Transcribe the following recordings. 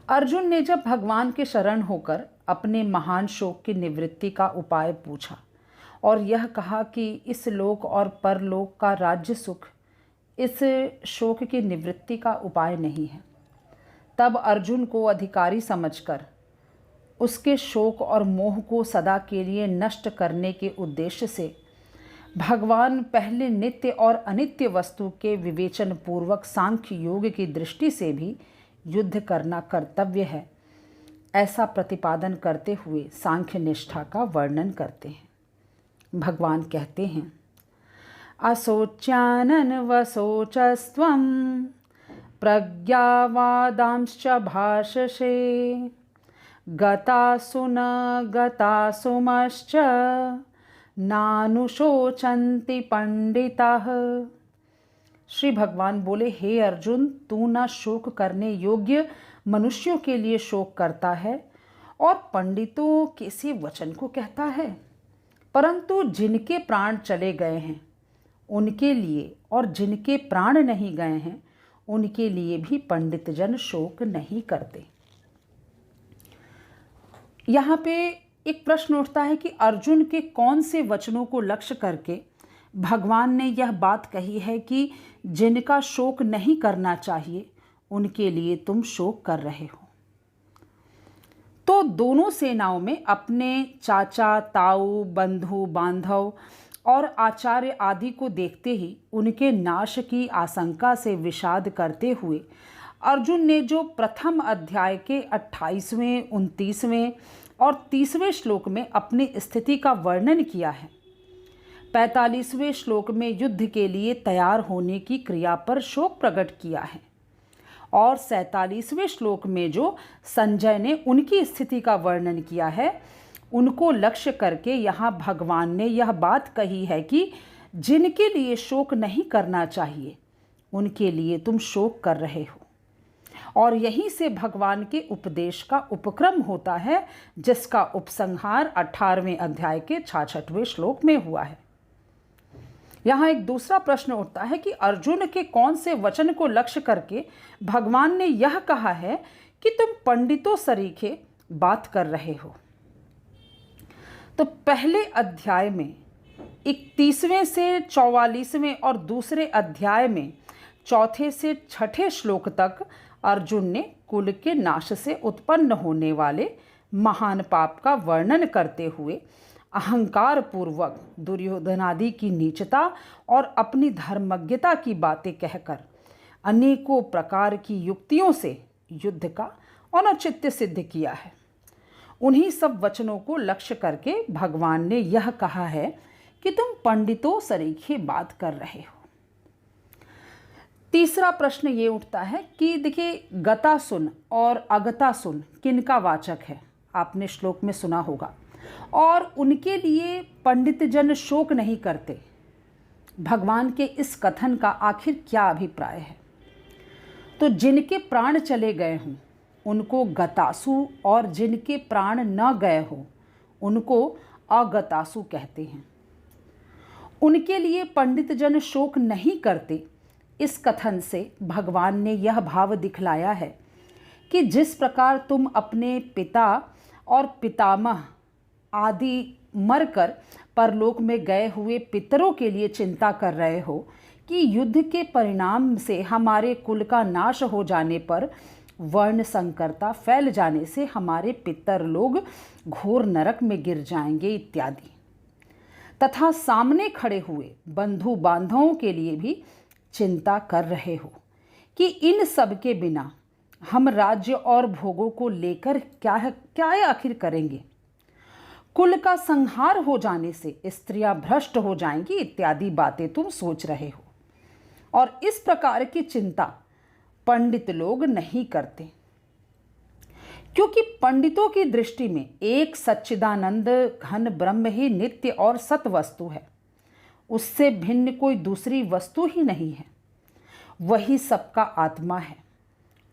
अर्जुन ने जब भगवान के शरण होकर अपने महान शोक की निवृत्ति का उपाय पूछा और यह कहा कि इस लोक और परलोक का राज्य सुख इस शोक की निवृत्ति का उपाय नहीं है, तब अर्जुन को अधिकारी समझकर उसके शोक और मोह को सदा के लिए नष्ट करने के उद्देश्य से भगवान पहले नित्य और अनित्य वस्तु के विवेचन पूर्वक सांख्य योग की दृष्टि से भी युद्ध करना कर्तव्य है, ऐसा प्रतिपादन करते हुए सांख्य निष्ठा का वर्णन करते हैं। भगवान कहते हैं, असोच्यानन वसोचस्त्वं प्रज्ञावादांश्च भाषसे गतासु न गतासुमश्च नानुशोचन्ति पंडिताः। श्री भगवान बोले, हे अर्जुन, तू ना शोक करने योग्य मनुष्यों के लिए शोक करता है और पंडितों किसी वचन को कहता है, परंतु जिनके प्राण चले गए हैं उनके लिए और जिनके प्राण नहीं गए हैं उनके लिए भी पंडित जन शोक नहीं करते। यहाँ पे एक प्रश्न उठता है कि अर्जुन के कौन से वचनों को लक्ष्य करके भगवान ने यह बात कही है कि जिनका शोक नहीं करना चाहिए उनके लिए तुम शोक कर रहे हो। तो दोनों सेनाओं में अपने चाचा, ताऊ, बंधु बांधव और आचार्य आदि को देखते ही उनके नाश की आशंका से विषाद करते हुए अर्जुन ने जो प्रथम अध्याय के 28वें, 29वें और 30वें श्लोक में अपनी स्थिति का वर्णन किया है, 45वें श्लोक में युद्ध के लिए तैयार होने की क्रिया पर शोक प्रकट किया है और 47वें श्लोक में जो संजय ने उनकी स्थिति का वर्णन किया है, उनको लक्ष्य करके यहाँ भगवान ने यह बात कही है कि जिनके लिए शोक नहीं करना चाहिए उनके लिए तुम शोक कर रहे हो। और यहीं से भगवान के उपदेश का उपक्रम होता है, जिसका उपसंहार 18वें अध्याय के 66वें श्लोक में हुआ है। यहाँ एक दूसरा प्रश्न उठता है कि अर्जुन के कौन से वचन को लक्ष्य करके भगवान ने यह कहा है कि तुम पंडितों सरीखे बात कर रहे हो। तो पहले अध्याय में 31वें से 44वें और दूसरे अध्याय में 4 से 6 श्लोक तक अर्जुन ने कुल के नाश से उत्पन्न होने वाले महान पाप का वर्णन करते हुए अहंकार पूर्वक दुर्योधनादि की नीचता और अपनी धर्मज्ञता की बातें कहकर अनेकों प्रकार की युक्तियों से युद्ध का औचित्य सिद्ध किया है। उन्हीं सब वचनों को लक्ष्य करके भगवान ने यह कहा है कि तुम पंडितों सरीखे बात कर रहे हो। तीसरा प्रश्न ये उठता है कि देखिए, गतासुन और अगतासुन किनका वाचक है, आपने श्लोक में सुना होगा, और उनके लिए पंडित जन शोक नहीं करते। भगवान के इस कथन का आखिर क्या अभिप्राय है? तो जिनके प्राण चले गए हों उनको गतासु और जिनके प्राण न गए हों उनको अगतासु कहते हैं। उनके लिए पंडित जन शोक नहीं करते, इस कथन से भगवान ने यह भाव दिखलाया है कि जिस प्रकार तुम अपने पिता और पितामह आदि मरकर परलोक में गए हुए पितरों के लिए चिंता कर रहे हो कि युद्ध के परिणाम से हमारे कुल का नाश हो जाने पर वर्ण संकरता फैल जाने से हमारे पितर लोग घोर नरक में गिर जाएंगे इत्यादि, तथा सामने खड़े हुए बंधु बांधवों के लिए भी चिंता कर रहे हो कि इन सब के बिना हम राज्य और भोगों को लेकर क्या आखिर करेंगे, कुल का संहार हो जाने से स्त्रियां भ्रष्ट हो जाएंगी इत्यादि बातें तुम सोच रहे हो। और इस प्रकार की चिंता पंडित लोग नहीं करते, क्योंकि पंडितों की दृष्टि में एक सच्चिदानंद घन ब्रह्म ही नित्य और सत वस्तु है, उससे भिन्न कोई दूसरी वस्तु ही नहीं है। वही सबका आत्मा है,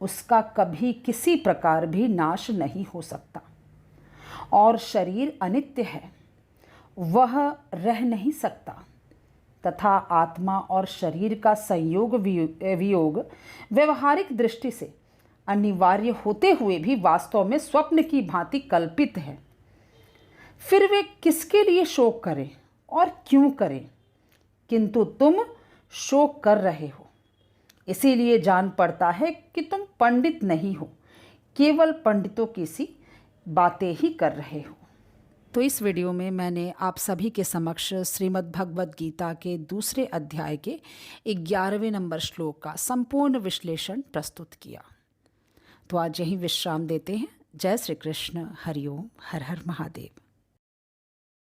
उसका कभी किसी प्रकार भी नाश नहीं हो सकता। और शरीर अनित्य है, वह रह नहीं सकता, तथा आत्मा और शरीर का संयोग वियोग व्यवहारिक दृष्टि से अनिवार्य होते हुए भी वास्तव में स्वप्न की भांति कल्पित है, फिर वे किसके लिए शोक करें और क्यों करें? किंतु तुम शोक कर रहे हो, इसीलिए जान पड़ता है कि तुम पंडित नहीं हो, केवल पंडितों की सी बातें ही कर रहे हो। तो इस वीडियो में मैंने आप सभी के समक्ष श्रीमद् भगवद गीता के दूसरे अध्याय के 11वें नंबर श्लोक का संपूर्ण विश्लेषण प्रस्तुत किया। तो आज यहीं विश्राम देते हैं। जय श्री कृष्ण, हरिओम, हर हर महादेव।